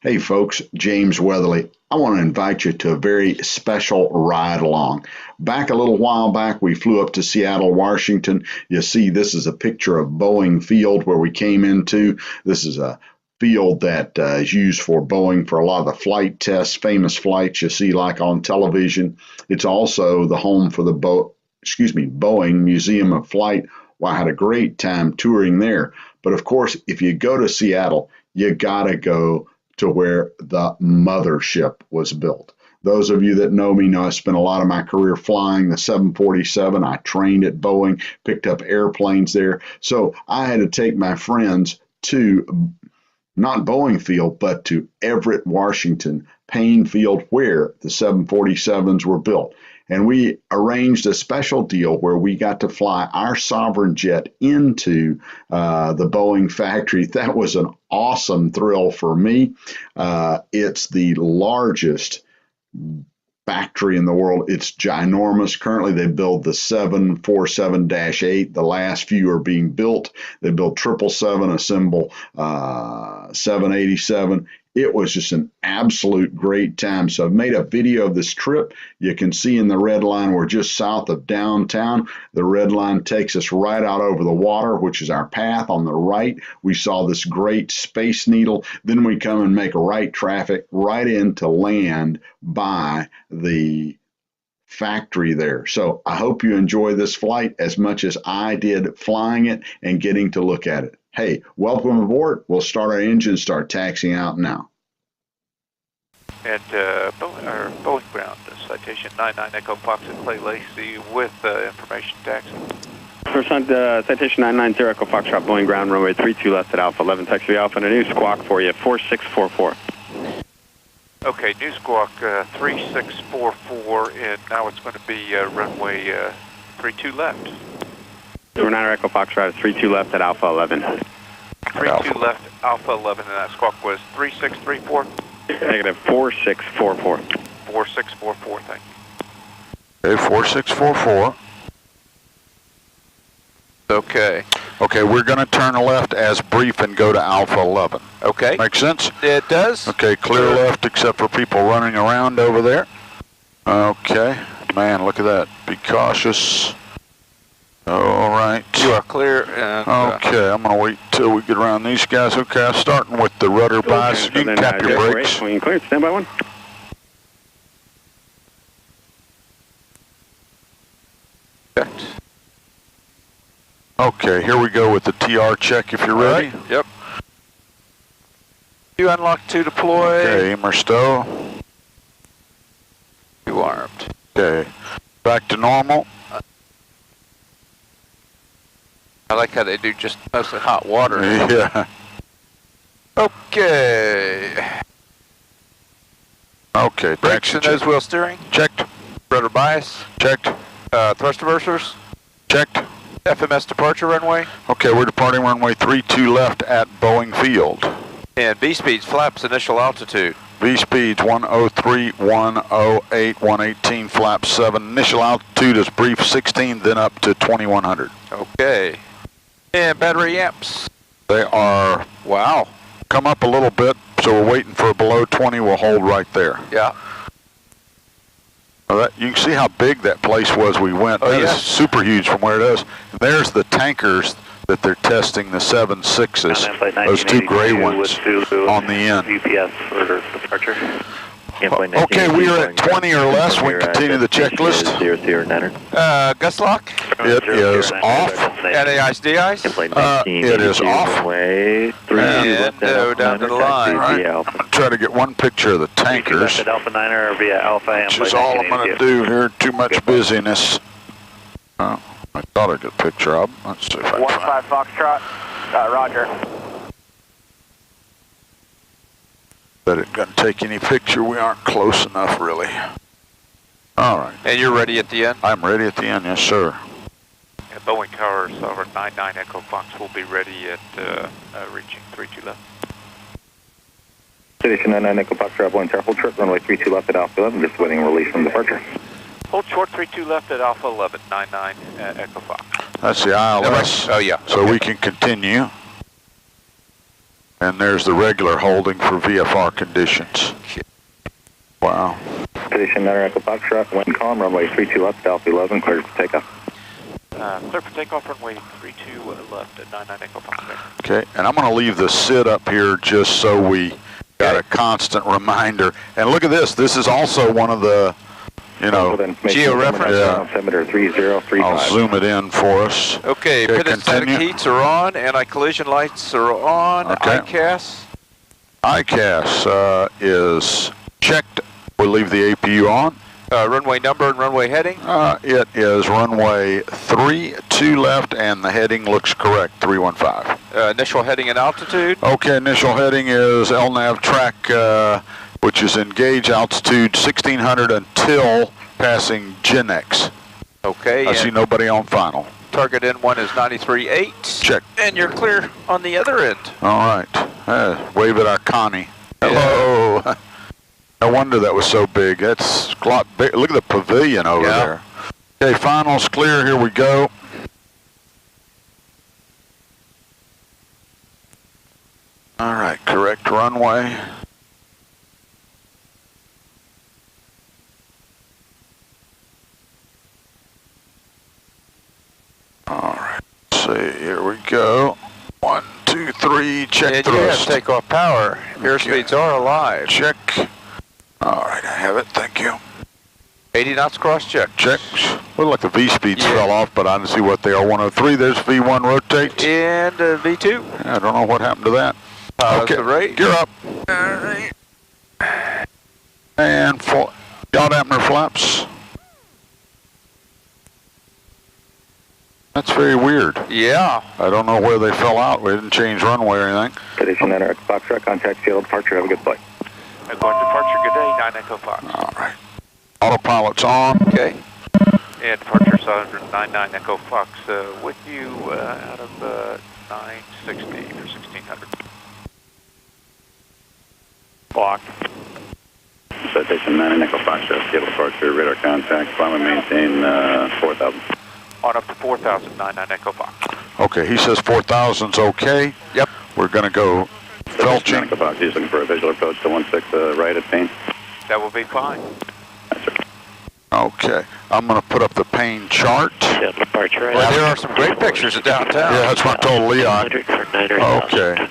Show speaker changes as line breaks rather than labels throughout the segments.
Hey folks, James Weatherly. I want to invite you to a very special ride along. Back a little while back, we flew up to Seattle, Washington. You see, this is a picture of Boeing Field where we came into. This is a field that is used for Boeing for a lot of the flight tests, famous flights you see like on television. It's also the home for the Boeing Museum of Flight. Well, I had a great time touring there. But of course, if you go to Seattle, you gotta go to where the mothership was built. Those of you that know me know I spent a lot of my career flying the 747. I trained at Boeing, picked up airplanes there. So I had to take my friends to not Boeing Field, but to Everett, Washington, Payne Field, where the 747s were built. And we arranged a special deal where we got to fly our sovereign jet into the Boeing factory. That was an awesome thrill for me. It's the largest factory in the world. It's ginormous. Currently, they build the 747-8. The last few are being built. They build 777, assemble 787. It was just an absolute great time. So I've made a video of this trip. You can see in the red line, we're just south of downtown. The red line takes us right out over the water, which is our path. On the right, we saw this great Space Needle. Then we come and make a right traffic right into land by the factory there. So I hope you enjoy this flight as much as I did flying it and getting to look at it. Hey, welcome aboard. We'll start our engine, start taxiing out now.
And Boeing ground, citation 99 Echo Fox at Clay Lacy with information taxi.
First citation 990 Echo Foxtrot, Boeing ground, runway 32 left at Alpha 11, taxi Alpha, and a new squawk for you, 4644.
Okay, new squawk 3644, and now it's going to be runway 32 left.
9 Echo Foxtrot, 32 left at Alpha 11.
32 left, Alpha 11, and that squawk was 3634?
Negative 4644.
4644, thank you.
Okay, 4644.
Okay.
Okay, we're going to turn left as brief and go to Alpha 11.
Okay.
Make sense?
It does.
Okay, clear left except for people running around over there. Okay, man, look at that. Be cautious. All right.
You are clear. And,
okay, I'm going to wait till we get around these guys. Okay, I'm starting with the rudder bias. You can tap your brakes.
Swing cleared, stand by one.
Okay, here we go with the TR check if you're ready.
Right. Yep. You unlock to deploy.
Okay, aimer stow.
You armed.
Okay, back to normal.
I like how they do just mostly hot water.
Yeah.
Okay.
Okay,
Brakes and nose wheel steering.
Checked.
Rudder bias.
Checked.
Thrust reversers.
Checked.
FMS departure runway.
Okay, we're departing runway 32 left at Boeing Field.
And V speeds, flaps, initial altitude.
V speeds 103, 108, 118, flaps 7. Initial altitude is brief 16, then up to 2100.
Okay. And battery amps.
They are, wow, come up a little bit, so we're waiting for below 20. We'll hold right there.
Yeah.
You can see how big that place was we went.
Oh,
that
yeah.
is super huge from where it is. There's the tankers that they're testing, the 7.6s, those two gray ones on the end.
UPS for departure.
Okay, we are at 20 or less. We continue the checklist.
Gust lock.
It is off.
Anti-ice, de-ice.
It is off.
And down to the line.
Right. I'm going to try to get one picture of the tankers, which is all I'm going to do here. Too much busyness. I thought I got a picture of them. Let's see if I can find
15 Foxtrot, roger.
Bet it doesn't take any picture. We aren't close enough, really. All right.
And you're ready at the end?
I'm ready at the end, yes, sir.
And Boeing Tower over 99 Echo Fox will be ready at reaching 32 left.
Station 99 Echo Fox, Boeing Tower, hold short, runway 32 left at Alpha 11, just waiting release from departure.
Hold short 32 left at Alpha 11, 99 Echo Fox.
That's the ILS.
Oh, yeah.
So we can continue. And there's the regular holding for VFR conditions. Wow.
Position 9 Echo Foxtrot, wind calm, runway 32 left, Alpha 11, cleared for takeoff.
Clear for takeoff, runway 32 left at 99 Echo Foxtrot.
Okay, and I'm going to leave the SID up here just so we got a constant reminder. And look at this. This is also one of the,
geo-reference.
Yeah.
3035.
I'll zoom it in for us.
Okay, peristaltic heats are on, anti-collision lights are on,
okay.
ICAS.
ICAS is checked. We'll leave the APU on.
Runway number and runway heading?
It is runway 32 left, and the heading looks correct, 315.
Initial heading and altitude?
Okay, initial heading is LNAV track, which is engage altitude 1600 until passing Genex.
Okay.
I see nobody on final.
Target N1 is 93.8.
Check.
And you're clear on the other end.
All right. Wave at our Connie. Hello. Yeah. No wonder that was so big. That's a lot big. Look at the pavilion over there. Okay, finals clear. Here we go. All right, correct runway. All right, let's see. Here we go. 1, 2, 3. Check
and
thrust.
You have takeoff power. Airspeeds are alive.
Check. All right, I have it. Thank you.
80 knots cross check.
Check. Look like the V speeds fell off, but I didn't see what they are. 103. There's V1 rotate.
And V2.
I don't know what happened to that. Okay,
rate.
Gear up. All right. And yaw dampener flaps. That's very weird.
Yeah.
I don't know where they fell out. We didn't change runway or anything.
Position 9 Echo Foxtrot, contact field departure. Have a good flight.
Going departure, good day, 9 Echo Fox.
All right. Autopilot's on.
Okay. And departure 99 Echo Fox with you out of 960 or 1600.
Block. Citation 9 Echo Foxtrot, field departure, radar contact, climb and maintain 4,000.
On up to 4,000, 99 Echo Fox.
Okay, he says 4,000's okay.
Yep.
We're going to go felching.
Echo Fox, he's looking for a visual approach to 16 right at Payne.
That will be fine.
Yes, sir.
Okay, I'm going to put up the Payne chart.
Well, there are some great pictures of downtown.
Yeah, that's what I told Leon. Okay.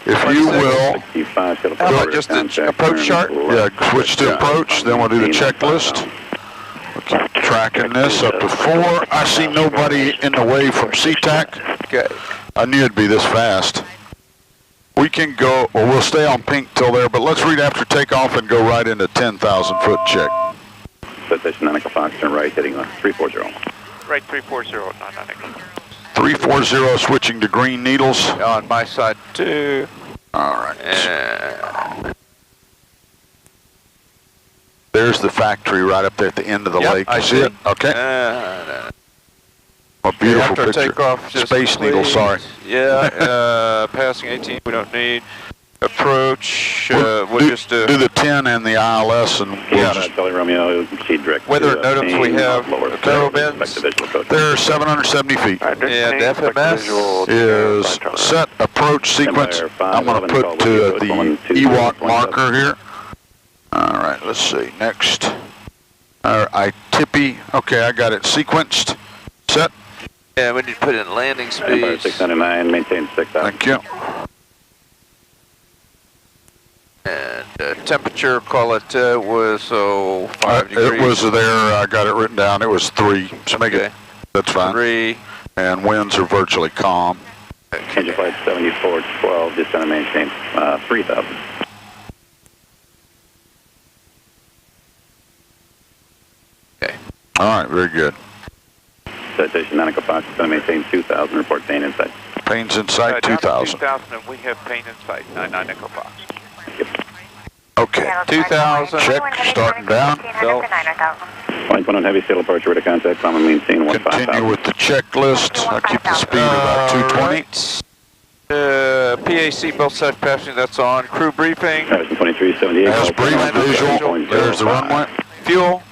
If you will,
how about just the approach chart?
Yeah, switch to approach, then we'll do the checklist. Okay, tracking this up to 4. I see nobody in the way from SeaTac.
Okay.
I knew it'd be this fast. We can go, well, we'll stay on pink till there, but let's read after takeoff and go right into 10,000 foot check.
Citation 9 Echo Fox, turn right, heading 340.
Right, 340, 99 Echo.
340, switching to green needles.
On my side, too.
All right. There's the factory right up there at the end of the lake.
I see
it. Okay. A beautiful picture.
Takeoff,
Space Needle, sorry.
Yeah, passing 18, we don't need. Approach, we'll just
do the 10 and the ILS, and we'll just
Romeo, proceed direct.
Weather notice we have barrel bends.
They're 770 feet.
And FMS
is set approach sequence. I'm going to put the EWOT marker here. All right, let's see. Next. ITIPI. Okay, I got it sequenced. Set.
Yeah, we need to put in landing speed.
699, maintain 6,000.
Thank you.
And temperature, call it, was 5 degrees.
It was there, I got it written down, it was 3. So make it, that's fine.
3.
And winds are virtually calm.
Engine flight 7412, just going to maintain 3,000.
Okay.
All right, very good.
Citation 9 Echo Fox, going to maintain 2,000, report Payne in sight.
Payne's in sight, 2,000.
2,000, and we have Payne in sight, 99 Echo Fox.
Okay.
2,000.
Check, starting down.
Flight 1 on heavy sail approach, radar contact, climb and maintain 15,000.
Continue with the checklist. I'll keep the speed about 220.
PAC, both sides passing, that's on. Crew briefing.
2378.
As brief visual, there's the runway.
Fuel.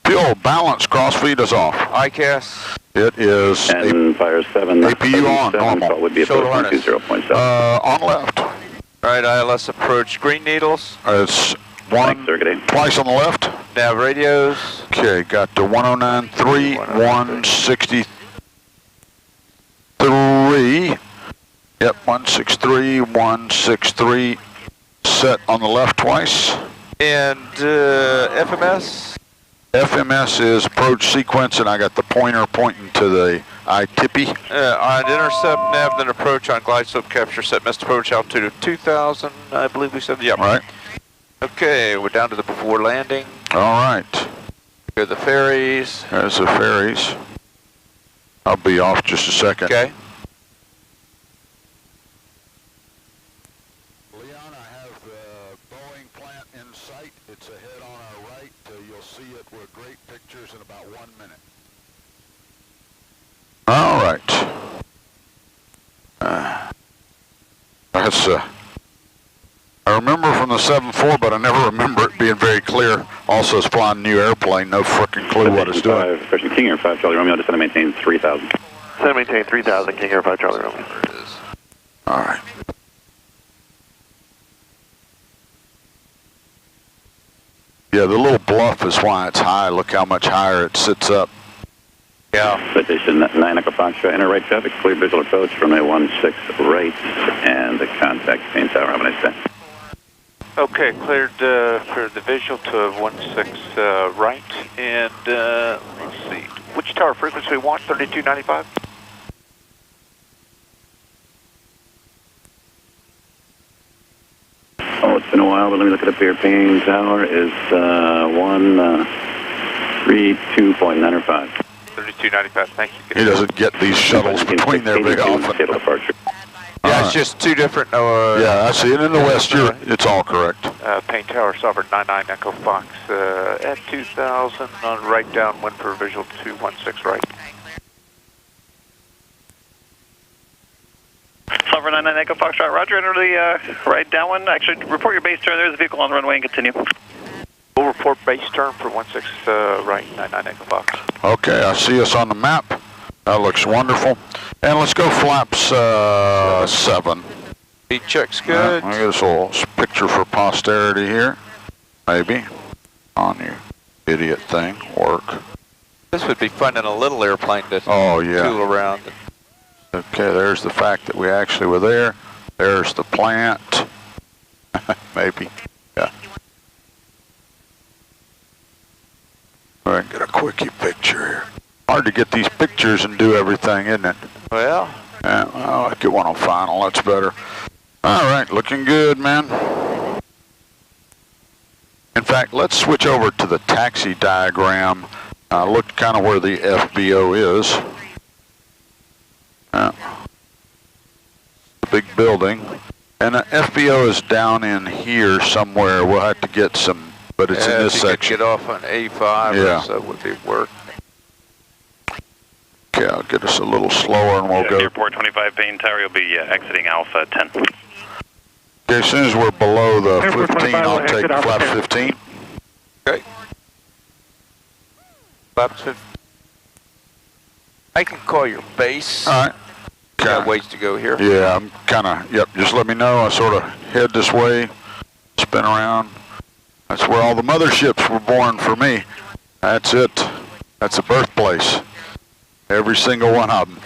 Fuel, balance, crossfeed is off.
ICAS.
It is
and fire 7.
APU on, normal.
Would be
shoulder harness.
20.7.
On left.
All right, ILS approach green needles.
It's one, twice on the left.
Nav radios.
Okay, got the 109.3, 163. Yep, 163, 163. Set on the left twice.
And FMS?
FMS is approach sequence, and I got the pointer pointing to the ITIPI.
On intercept, nav, then approach on glide slope capture, set missed approach altitude of 2,000, I believe we said. Yep.
Right.
Okay, we're down to the before landing.
All right.
Go to the ferries.
There's the ferries. I'll be off just a second.
Okay.
Leon, I have the Boeing plant in sight. It's ahead on our right. You'll see it with great pictures in about 1 minute. All right. That's I remember from the 7-4, but I never remember it being very clear. Also, it's flying a new airplane. No frickin' clue what it's doing.
King Air 5 Charlie Romeo, just going to maintain 3,000.
Send to maintain 3,000, King Air 5 Charlie Romeo.
All right. Yeah, the little bluff is why it's high. Look how much higher it sits up.
Yeah.
Citation 9 Echo Foxtrot, enter right traffic, clear visual approach from a 16 right, and the contact main tower. Have a nice day.
Okay, cleared for the visual to 16 right, and let's see, which tower frequency we want, 3295?
Oh, it's been a while, but let me look it up here. Paying tower is 132.905.
3295, thank you.
He doesn't get these shuttles between there very often.
Yeah, it's just two different.
Yeah, I see it in the west. It's all correct.
Paint Tower, Sovereign 99 Echo Fox at 2,000 on right downwind for visual 216 right.
Sovereign 99 Echo Foxtrot, roger, enter the right downwind. Actually, report your base turn. There's a vehicle on the runway and continue.
We'll report base turn for 16 right, 99 Echo Fox.
Okay, I see us on the map. That looks wonderful. And let's go flaps 7.
Speed check's good.
Look at this little picture for posterity here. Maybe. On your idiot thing. Work.
This would be fun in a little airplane to tool around.
Okay, there's the fact that we actually were there. There's the plant. Maybe. Yeah. All right, get a quickie picture here. Hard to get these pictures and do everything, isn't it?
Well.
Yeah, well, I'll get one on final. That's better. All right, looking good, man. In fact, let's switch over to the taxi diagram. Look kind of where the FBO is. The big building. And the FBO is down in here somewhere. We'll have to get some, but it's in this section.
Get off on A5 or so would be work.
Okay, I'll get us a little slower and we'll go.
Airport 25 Payne Tower, you'll be exiting Alpha 10.
Okay, as soon as we're below the 15, I'll take flap 15.
Okay. Flap 15. I can call your base.
All right.
Okay. Got ways to go here.
Yeah, I'm kind of, just let me know. I sort of head this way, spin around. That's where all the motherships were born for me. That's it. That's the birthplace. Every single one of them.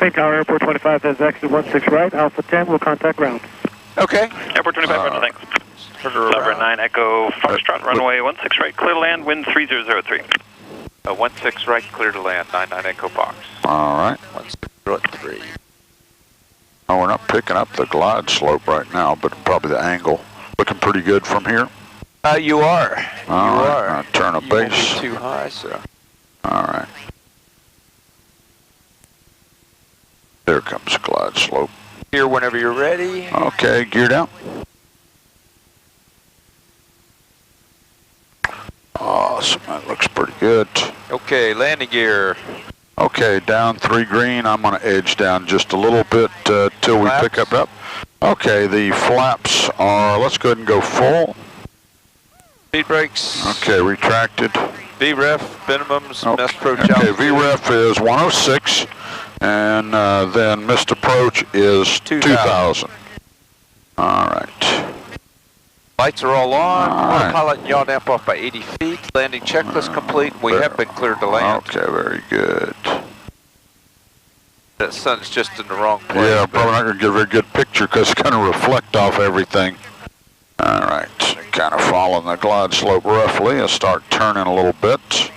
Payne Tower, Airport 25 has exit 16 right, Alpha 10 will contact ground.
Okay.
Airport 25, thanks. Sovereign 9 Echo Foxtrot, runway 16 right, clear to land, wind 3003.
16 right, clear to land, 99 Echo Fox.
All right.
1603.
Oh, we're not picking up the glide slope right now, but probably the angle. Looking pretty good from here.
You are.
All right. I'll turn a base.
Won't be too high, so.
All right. There comes the glide slope.
Gear whenever you're ready.
Okay, geared out. Awesome, that looks pretty good.
Okay, landing gear.
Okay, down 3 green. I'm going to edge down just a little bit till we pick up. Okay, the flaps are, let's go ahead and go full.
Speed brakes.
Okay, retracted.
VREF, minimums,
Okay,
mass approach
okay
altitude.
VREF is 106. And then missed approach is 2,000. All right.
Lights are all on.
All right.
Autopilot and yaw damp off by 80 feet. Landing checklist complete. We have been cleared to land.
Okay, very good.
That sun's just in the wrong place.
Yeah, probably not going to get a very good picture because it's going to reflect off everything. All right, kind of following the glide slope roughly. I'll start turning a little bit.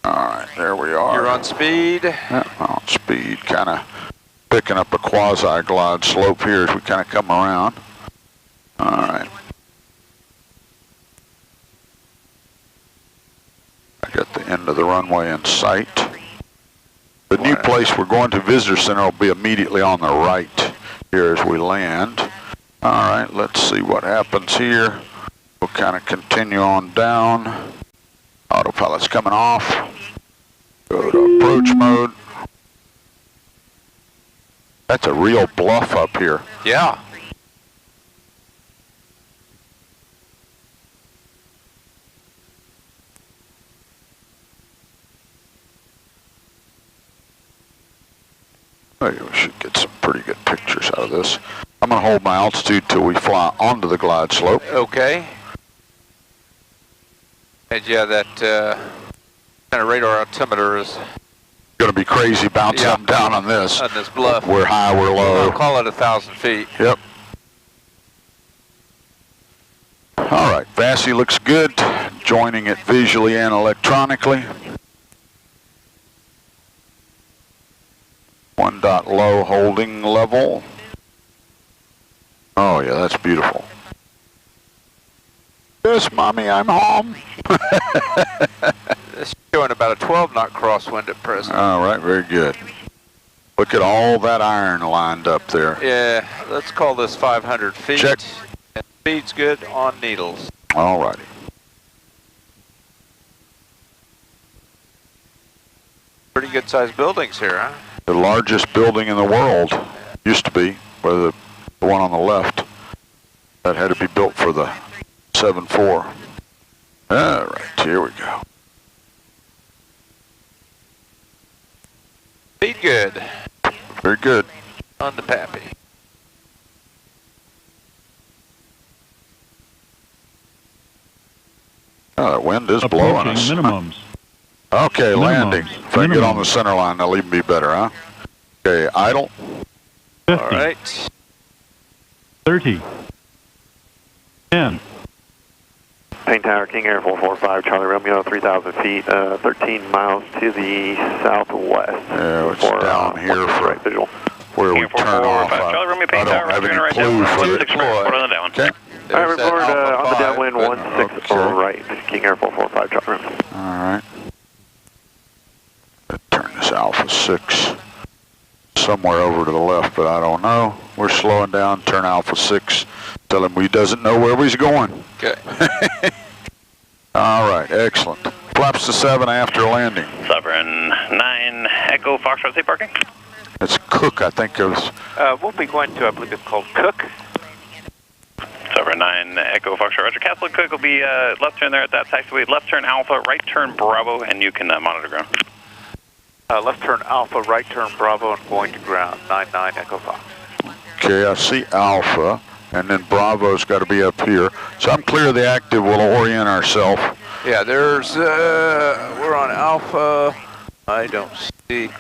All right, there we are.
You're on speed.
Yeah, on speed, kind of picking up a quasi-glide slope here as we kind of come around. All right. I got the end of the runway in sight. The new place we're going to, Visitor Center, will be immediately on the right here as we land. All right, let's see what happens here. We'll kind of continue on down. Autopilot's coming off. Go to approach mode. That's a real bluff up here.
Yeah.
We should get some pretty good pictures out of this. I'm going to hold my altitude till we fly onto the glide slope.
Okay. And yeah, that kind of radar altimeter is
Going to be crazy bouncing up and down on this.
On this bluff.
We're high, we're low.
I'll call it 1,000 feet.
Yep. All right, VASI looks good. Joining it visually and electronically. 1 dot low holding level. Oh yeah, that's beautiful. Yes, Mommy, I'm home.
It's showing about a 12 knot crosswind at present.
All right, very good. Look at all that iron lined up there.
Yeah, let's call this 500 feet.
Check.
And speed's good on needles.
All righty.
Pretty good sized buildings here, huh?
The largest building in the world used to be, whether the one on the left, that had to be built for the 7-4. All right, here we go.
Speed good.
Very good.
On the Pappy.
Oh, that wind is blowing us.
Minimums.
Okay,
Minimums.
landing. If I get on the center line, that'll even be better, huh? Okay, idle.
50.
All right.
30. 10.
Paint Tower, King Air 445, Charlie Romeo, 3,000 feet, 13 miles to the southwest.
Yeah, it's down here for
right visual.
where we turn off.
Charlie Romeo, Paint
I
Tower,
don't have any
right
clue
down.
for it.
6 report on the down.
Okay.
All right, report on the downwind, 16
okay.
right, King Air 445, Charlie Romeo.
All right. Let's turn this Alpha 6 somewhere over to the left, but I don't know. We're slowing down, turn Alpha 6, tell him he doesn't know where he's going.
Okay.
All right, excellent. Flaps to 7 after landing.
Sovereign 9, Echo Foxtrot, safe parking.
It's Cook, I think it was.
We'll be going to, I believe it's called Cook.
Sovereign 9, Echo Foxtrot, Roger. Castle Cook will be left turn there at that taxiway, left turn Alpha, right turn Bravo, and you can monitor ground.
Left turn Alpha, right turn Bravo, and going to ground. 99 Echo Fox.
Okay, I see Alpha, and then Bravo's got to be up here. So I'm clear of the active, we'll orient ourselves.
Yeah, there's, we're on Alpha. I don't see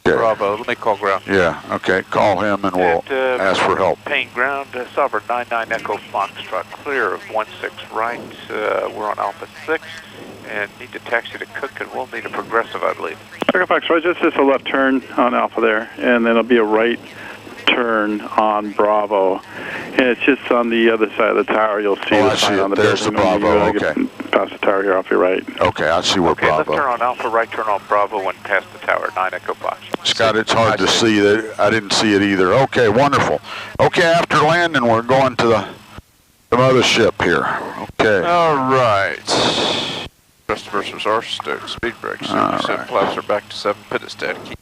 Bravo. Let me call ground.
Yeah, okay, call him and we'll ask for help.
Paying ground, Sovereign 99 Echo Foxtrot, clear of 16 right. We're on Alpha 6 and need to taxi to Cook, and we'll need a progressive, I believe.
Echo Foxtrot, just a left turn on Alpha there, and then it'll be a right turn on Bravo. And it's just on the other side of the tower. You'll see
I
the
see
sign
it.
on the
There's
building.
the Bravo, okay.
Past the tower here off your right.
Okay, I see where
Okay,
Bravo.
left turn on Alpha, right turn on Bravo, and past the tower, 9 Echo Fox.
Scott, it's hard to see that. I didn't see it either. Okay, wonderful. Okay, after landing, we're going to the mothership here. Okay.
All right. Rest versus our speed brakes. 77 flaps are back to 7 pit static.